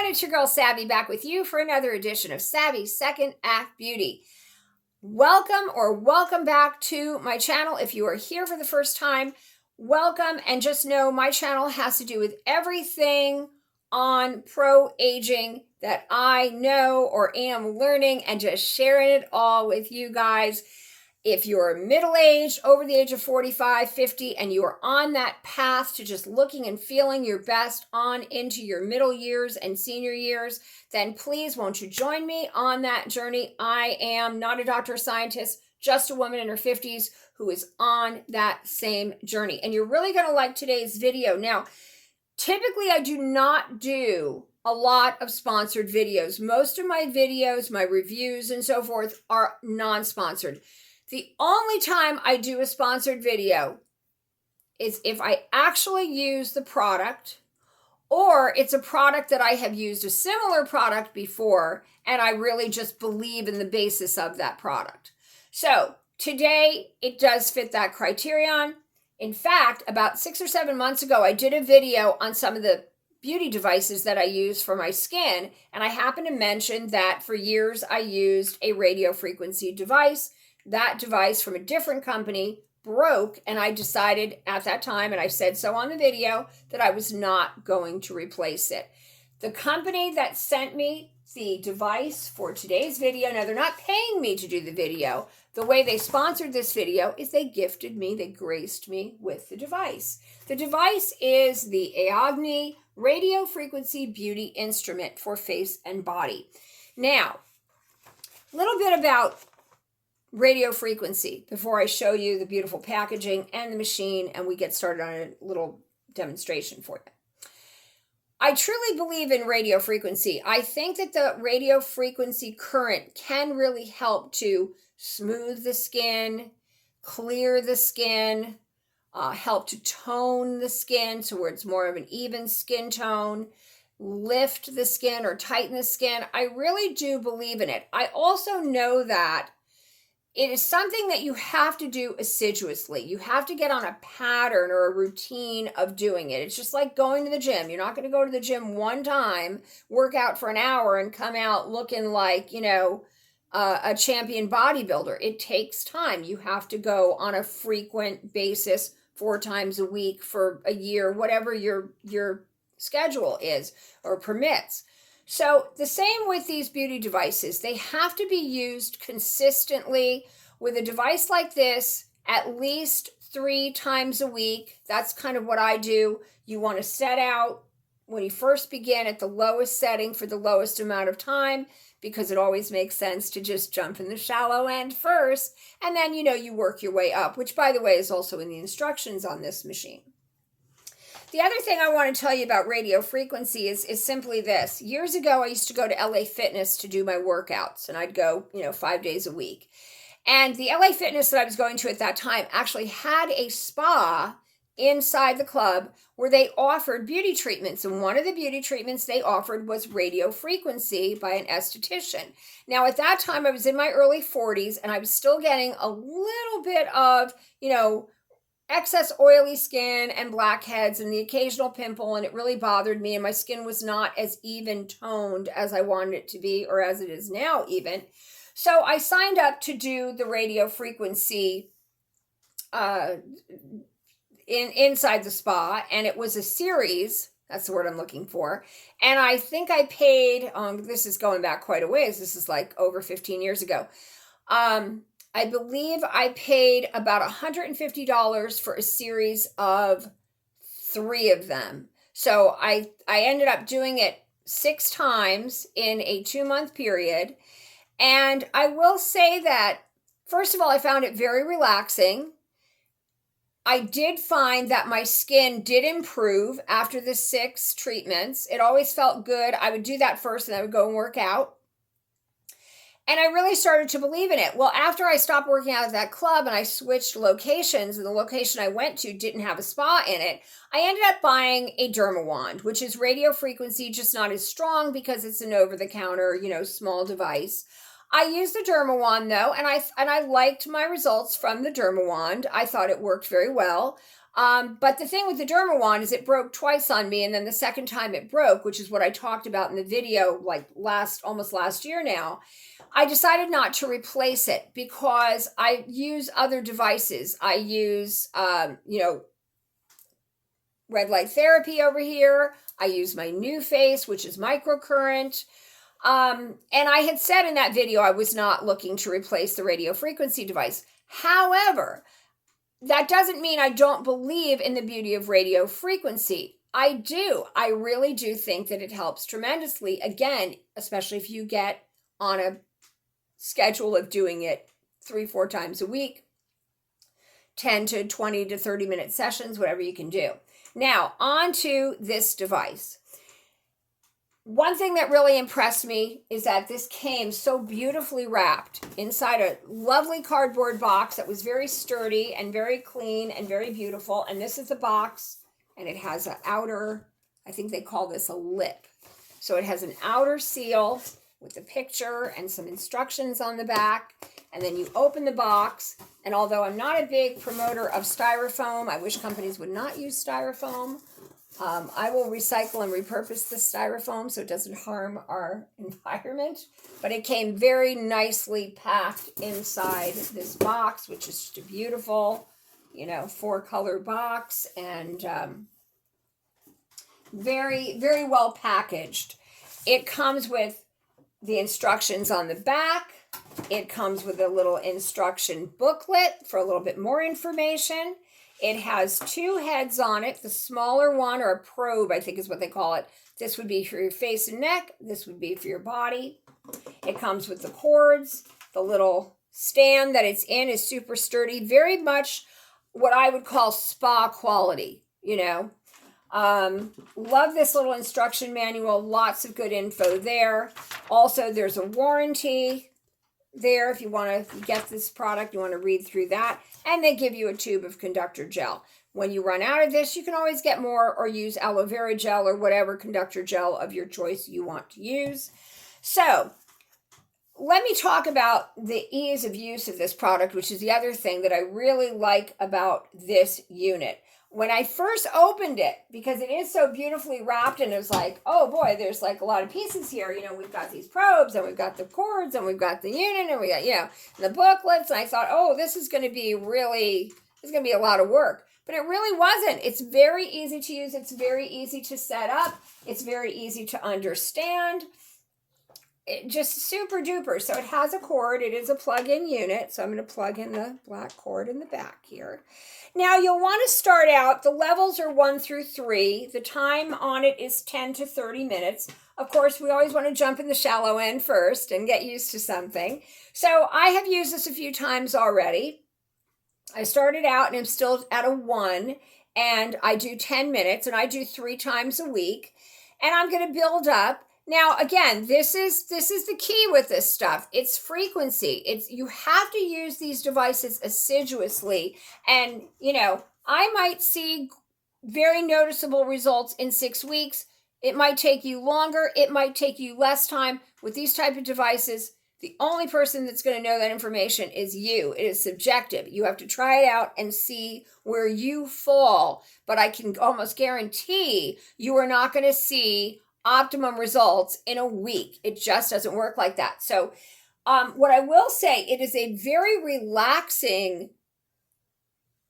everyone, it's your girl Savvy back with you for another edition of Savvy's Second Act Beauty. Welcome back to my channel. If you are here for the first time, welcome, and just know my channel has to do with everything on pro-aging that I know or am learning and just sharing it all with you guys. If you're middle-aged, over the age of 45, 50, and you are on that path to just looking and feeling your best on into your middle years and senior years, then please won't you join me on that journey. I am not a doctor or scientist, just a woman in her 50s who is on that same journey. And you're really going to like today's video. Now, typically I do not do a lot of sponsored videos. Most of my videos, my reviews and so forth are non-sponsored. The only time I do a sponsored video is if I actually use the product, or it's a product that I have used a similar product before and I really just believe in the basis of that product. So today it does fit that criterion. In fact, about 6 or 7 months ago, I did a video on some of the beauty devices that I use for my skin, and I happened to mention that for years I used a radio frequency device. That device from a different company broke, and I decided at that time, and I said so on the video, that I was not going to replace it. The company that sent me the device for today's video, now they're not paying me to do the video. The way they sponsored this video is they gifted me, they graced me with the device. The device is the Aogny radio frequency beauty instrument for face and body. Now, a little bit about radio frequency before I show you the beautiful packaging and the machine and we get started on a little demonstration for you. I truly believe in radio frequency. I think that the radio frequency current can really help to smooth the skin, clear the skin, help to tone the skin so where it's more of an even skin tone, lift the skin or tighten the skin. I really do believe in it. I also know that it is something that you have to do assiduously. You have to get on a pattern or a routine of doing it. It's just like going to the gym. You're not going to go to the gym one time, work out for an hour, and come out looking like, a champion bodybuilder. It takes time. You have to go on a frequent basis, 4 times a week for a year, whatever your schedule is or permits. So the same with these beauty devices. They have to be used consistently. With a device like this, at least 3 times a week. That's kind of what I do. You want to set out when you first begin at the lowest setting for the lowest amount of time, because it always makes sense to just jump in the shallow end first. And then, you work your way up, which by the way is also in the instructions on this machine. The other thing I want to tell you about radio frequency is simply this. Years ago, I used to go to LA Fitness to do my workouts, and I'd go, 5 days a week. And the LA Fitness that I was going to at that time actually had a spa inside the club where they offered beauty treatments. And one of the beauty treatments they offered was radio frequency by an esthetician. Now, at that time, I was in my early 40s, and I was still getting a little bit of, excess oily skin and blackheads and the occasional pimple, and it really bothered me, and my skin was not as even toned as I wanted it to be, or as it is now even. So I signed up to do the radio frequency inside the spa, and it was a series. That's the word I'm looking for. And I think I paid, this is going back quite a ways. This is like over 15 years ago. I believe I paid about $150 for a series of 3 of them. So I ended up doing it 6 times in a 2-month period. And I will say that, first of all, I found it very relaxing. I did find that my skin did improve after the 6 treatments. It always felt good. I would do that first and I would go and work out. And I really started to believe in it. Well, after I stopped working out at that club and I switched locations, and the location I went to didn't have a spa in it, I ended up buying a derma wand, which is radio frequency, just not as strong because it's an over-the-counter, small device. I used the derma wand though, and I liked my results from the derma wand. I thought it worked very well. But the thing with the Derma is it broke twice on me, and then the second time it broke, which is what I talked about in the video like almost last year now. I decided not to replace it because I use other devices. I use, red light therapy over here. I use my NuFace, which is microcurrent. And I had said in that video I was not looking to replace the radio frequency device. However, that doesn't mean I don't believe in the beauty of radio frequency. I do. I really do think that it helps tremendously. Again, especially if you get on a schedule of doing it 3-4 times a week, 10 to 20 to 30 minute sessions, whatever you can do. Now, on to this device. One thing that really impressed me is that this came so beautifully wrapped inside a lovely cardboard box that was very sturdy and very clean and very beautiful. And this is the box, and it has an outer, I think they call this a lip. So it has an outer seal with a picture and some instructions on the back. And then you open the box. And although I'm not a big promoter of styrofoam, I wish companies would not use styrofoam. I will recycle and repurpose the styrofoam so it doesn't harm our environment. But it came very nicely packed inside this box, which is just a beautiful, 4-color box, and very, very well packaged. It comes with the instructions on the back. It comes with a little instruction booklet for a little bit more information. It has 2 heads on it. The smaller one, or a probe, I think is what they call it. This would be for your face and neck. This would be for your body. It comes with the cords. The little stand that it's in is super sturdy. Very much what I would call spa quality, Love this little instruction manual. Lots of good info there. Also, there's a warranty there if you want to get this product, you want to read through that. And they give you a tube of conductor gel. When you run out of this, you can always get more or use aloe vera gel or whatever conductor gel of your choice you want to use. So let me talk about the ease of use of this product, which is the other thing that I really like about this unit. When I first opened it, because it is so beautifully wrapped, and it was like, oh boy, there's like a lot of pieces here. We've got these probes, and we've got the cords, and we've got the unit, and we got, the booklets. And I thought, oh, this is going to be a lot of work. But it really wasn't. It's very easy to use. It's very easy to set up. It's very easy to understand. Just super duper. So it has a cord. It is a plug-in unit. So I'm going to plug in the black cord in the back here. Now you'll want to start out, the levels are 1 through 3. The time on it is 10 to 30 minutes. Of course, we always want to jump in the shallow end first and get used to something. So I have used this a few times already. I started out and I'm still at a 1, and I do 10 minutes, and I do 3 times a week, and I'm going to build up. Now, again, this is the key with this stuff. It's frequency. You have to use these devices assiduously. And, I might see very noticeable results in 6 weeks. It might take you longer. It might take you less time. With these type of devices, the only person that's going to know that information is you. It is subjective. You have to try it out and see where you fall. But I can almost guarantee you are not going to see optimum results in a week. It just doesn't work like that. So what I will say, it is a very relaxing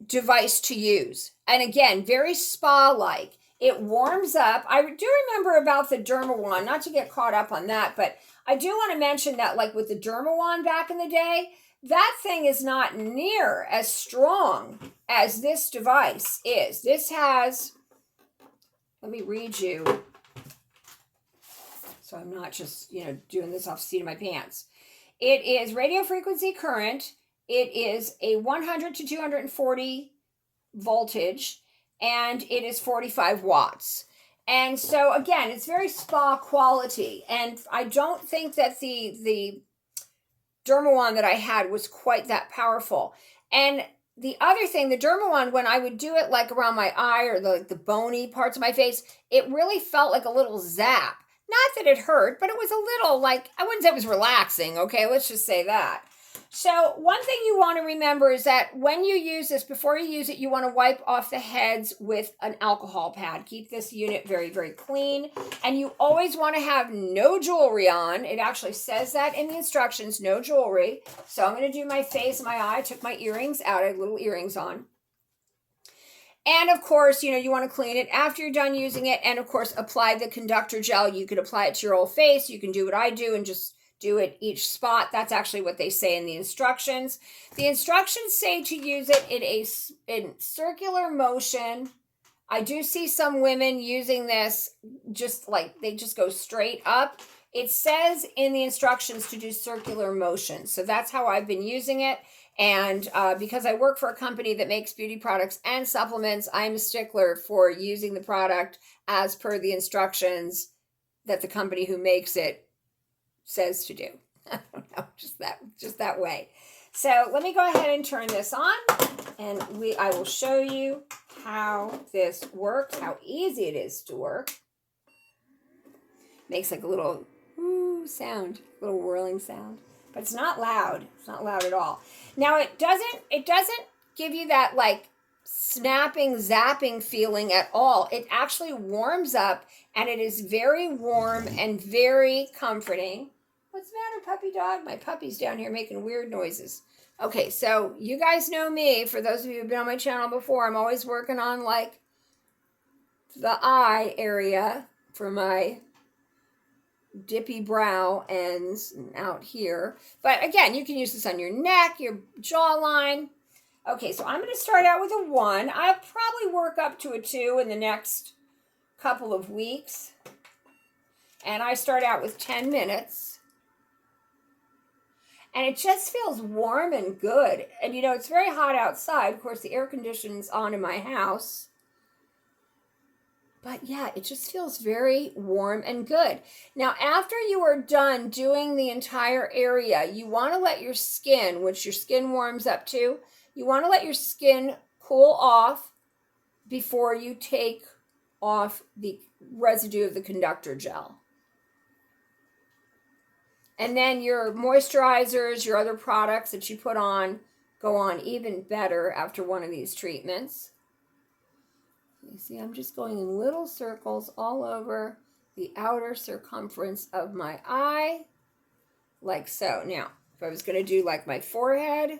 device to use. And again, very spa-like. It warms up. I do remember about the Derma, not to get caught up on that, but I do want to mention that like with the Derma back in the day, that thing is not near as strong as this device is. This has, let me read you, so I'm not just, doing this off the seat of my pants. It is radio frequency current. It is a 100 to 240 voltage, and it is 45 watts. And so, again, it's very spa quality. And I don't think that the Derma that I had was quite that powerful. And the other thing, the Derma when I would do it like around my eye or the bony parts of my face, it really felt like a little zap. Not that it hurt, but it was a little like, I wouldn't say it was relaxing, okay? Let's just say that. So one thing you want to remember is that when you use this, before you use it, you want to wipe off the heads with an alcohol pad. Keep this unit very, very clean. And you always want to have no jewelry on. It actually says that in the instructions, no jewelry. So I'm going to do my face, my eye. I took my earrings out. I had little earrings on. And of course, you want to clean it after you're done using it. And of course, apply the conductor gel. You could apply it to your whole face. You can do what I do and just do it each spot. That's actually what they say in the instructions. The instructions say to use it in circular motion. I do see some women using this just like they just go straight up. It says in the instructions to do circular motion. So that's how I've been using it. And because I work for a company that makes beauty products and supplements, I'm a stickler for using the product as per the instructions that the company who makes it says to do. I don't know, just that way. So let me go ahead and turn this on, and I will show you how this works, how easy it is to work. Makes like a little sound, a little whirling sound, but it's not loud. It's not loud at all. Now it doesn't give you that like snapping, zapping feeling at all. It actually warms up, and it is very warm and very comforting. What's the matter, puppy dog? My puppy's down here making weird noises. Okay, so you guys know me. For those of you who've been on my channel before, I'm always working on like the eye area for my dippy brow ends out here. But again, you can use this on your neck, your jawline. Okay, so I'm going to start out with a 1. I'll probably work up to a 2 in the next couple of weeks. And I start out with 10 minutes. And it just feels warm and good. And it's very hot outside. Of course, the air conditioning's on in my house. But yeah, it just feels very warm and good. Now, after you are done doing the entire area, you want to let your skin, which your skin warms up to, you want to let your skin cool off before you take off the residue of the conductor gel. And then your moisturizers, your other products that you put on, go on even better after one of these treatments. You see, I'm just going in little circles all over the outer circumference of my eye, like so. Now, if I was going to do like my forehead,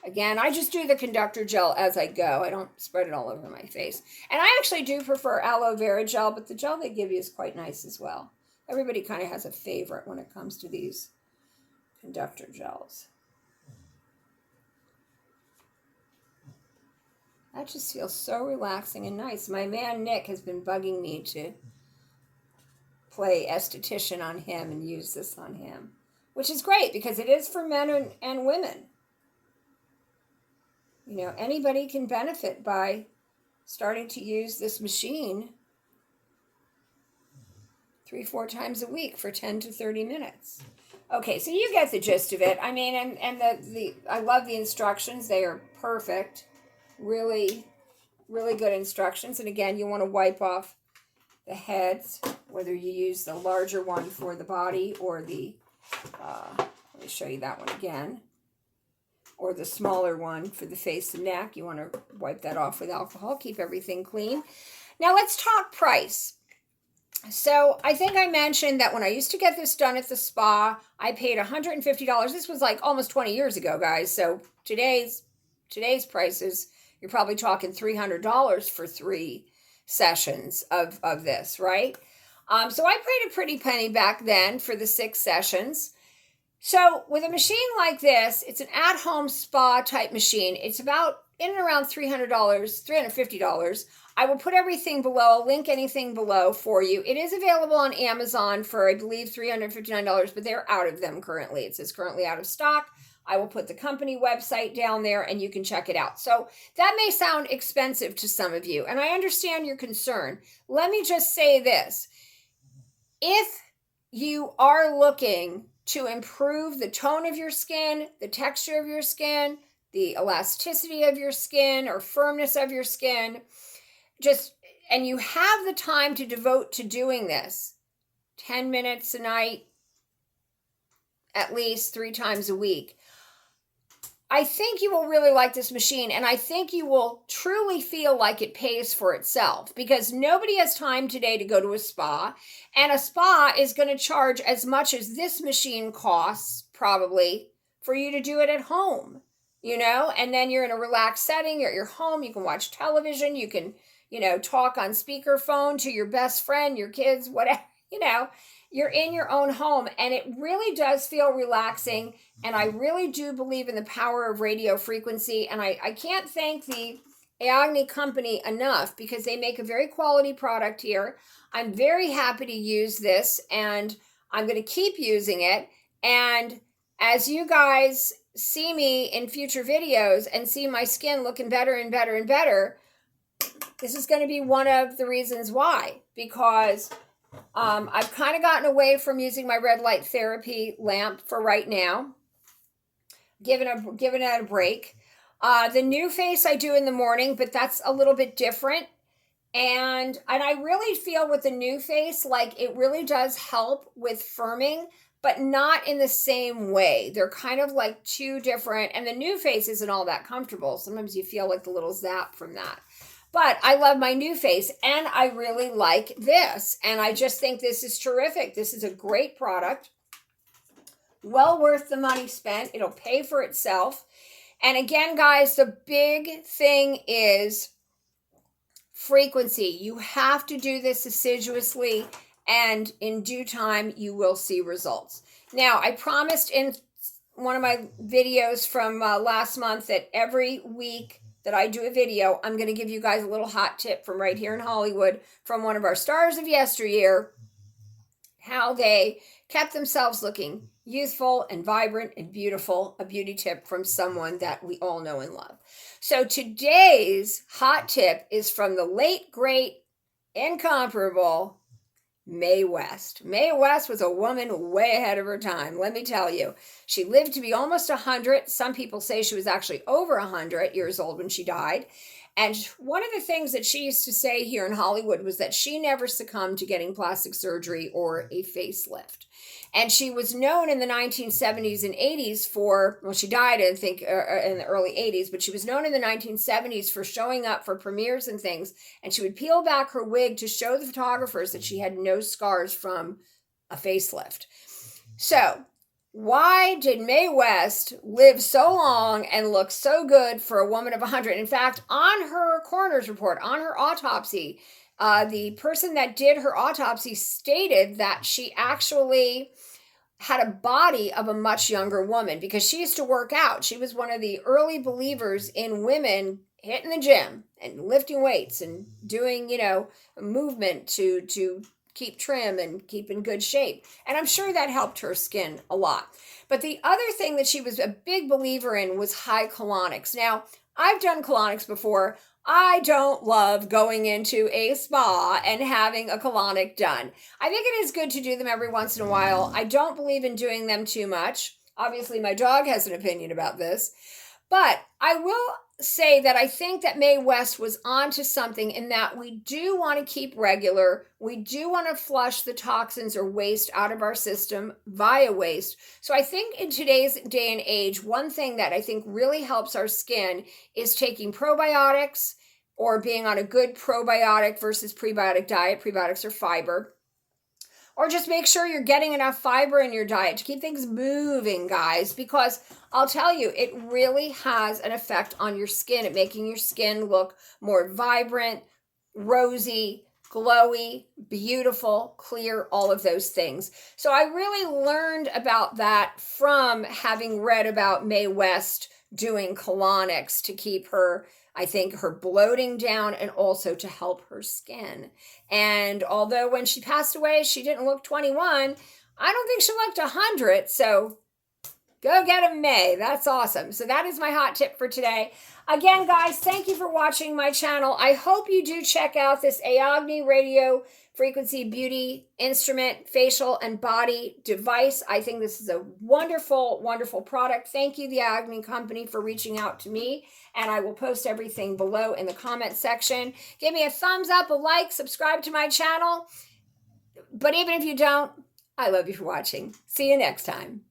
again, I just do the conductor gel as I go. I don't spread it all over my face. And I actually do prefer aloe vera gel, but the gel they give you is quite nice as well. Everybody kind of has a favorite when it comes to these conductor gels. That just feels so relaxing and nice. My man Nick has been bugging me to play esthetician on him and use this on him, which is great because it is for men and women. Anybody can benefit by starting to use this machine 3-4 times a week for 10 to 30 minutes. Okay, so you get the gist of it. I mean, and I love the instructions. They are perfect. Really, really good instructions. And again, you want to wipe off the heads, whether you use the larger one for the body or the, let me show you that one again, or the smaller one for the face and neck. You want to wipe that off with alcohol, keep everything clean. Now let's talk price. So I think I mentioned that when I used to get this done at the spa, I paid $150. This was like almost 20 years ago, guys. So today's prices, you're probably talking $300 for 3 sessions of this, right? So I paid a pretty penny back then for the 6 sessions. So with a machine like this, it's an at-home spa type machine. It's about in and around $300, $350. I will put everything below. I'll link anything below for you. It is available on Amazon for, I believe, $359, but they're out of them currently. It says currently out of stock. I will put the company website down there and you can check it out. So that may sound expensive to some of you, and I understand your concern. Let me just say this. If you are looking to improve the tone of your skin, the texture of your skin, the elasticity of your skin or firmness of your skin, and you have the time to devote to doing this, 10 minutes a night, at least 3 times a week, I think you will really like this machine, and I think you will truly feel like it pays for itself, because nobody has time today to go to a spa, and a spa is going to charge as much as this machine costs, probably, for you to do it at home, and then you're in a relaxed setting, you're at your home, you can watch television, you can, talk on speakerphone to your best friend, your kids, whatever, you're in your own home, and it really does feel relaxing. And I really do believe in the power of radio frequency. And I can't thank the Aogny company enough, because they make a very quality product here. I'm very happy to use this, and I'm going to keep using it. And as you guys see me in future videos and see my skin looking better and better and better, this is going to be one of the reasons why, because I've kind of gotten away from using my red light therapy lamp for right now, giving it a break. The new face I do in the morning, but that's a little bit different. And I really feel with the new face, like it really does help with firming, but not in the same way. They're kind of like two different, and the new face isn't all that comfortable. Sometimes you feel like the little zap from that. But I love my new face, and I really like this. And I just think this is terrific. This is a great product. Well worth the money spent. It'll pay for itself. And again, guys, the big thing is frequency. You have to do this assiduously, and in due time, you will see results. Now, I promised in one of my videos from last month that every week that I do a video, I'm going to give you guys a little hot tip from right here in Hollywood from one of our stars of yesteryear, how they kept themselves looking youthful and vibrant and beautiful, a beauty tip from someone that we all know and love. So today's hot tip is from the late, great, incomparable Mae West. Mae West was a woman way ahead of her time, let me tell you. She lived to be almost 100. Some people say she was actually over 100 years old when she died. And one of the things that she used to say here in Hollywood was that she never succumbed to getting plastic surgery or a facelift. And she was known in the 1970s and 80s for, well, she died, I think, in the early 80s, but she was known in the 1970s for showing up for premieres and things. And she would peel back her wig to show the photographers that she had no scars from a facelift. So why did Mae West live so long and look so good for a woman of 100? In fact, on her coroner's report, on her autopsy, the person that did her autopsy stated that she actually had a body of a much younger woman, because she used to work out. She was one of the early believers in women hitting the gym and lifting weights and doing, movement to keep trim and keep in good shape. And I'm sure that helped her skin a lot. But the other thing that she was a big believer in was high colonics. Now, I've done colonics before. I don't love going into a spa and having a colonic done. I think it is good to do them every once in a while. I don't believe in doing them too much. Obviously, my dog has an opinion about this. But I will say that I think that Mae West was onto something, in that we do want to keep regular. We do want to flush the toxins or waste out of our system via waste. So I think in today's day and age, one thing that I think really helps our skin is taking probiotics, or being on a good probiotic versus prebiotic diet. Prebiotics are fiber. Or just make sure you're getting enough fiber in your diet to keep things moving, guys, because I'll tell you, it really has an effect on your skin at making your skin look more vibrant, rosy, glowy, beautiful, clear, all of those things. So I really learned about that from having read about Mae West doing colonics to keep her, I think, her bloating down, and also to help her skin. And although when she passed away, she didn't look 21, I don't think she looked 100. So go get a Mae. That's awesome. So that is my hot tip for today. Again, guys, thank you for watching my channel. I hope you do check out this Aogny radio frequency beauty instrument, facial and body device. I think this is a wonderful, wonderful product. Thank you, the Aogny company, for reaching out to me. And I will post everything below in the comment section. Give me a thumbs up, a like, subscribe to my channel. But even if you don't, I love you for watching. See you next time.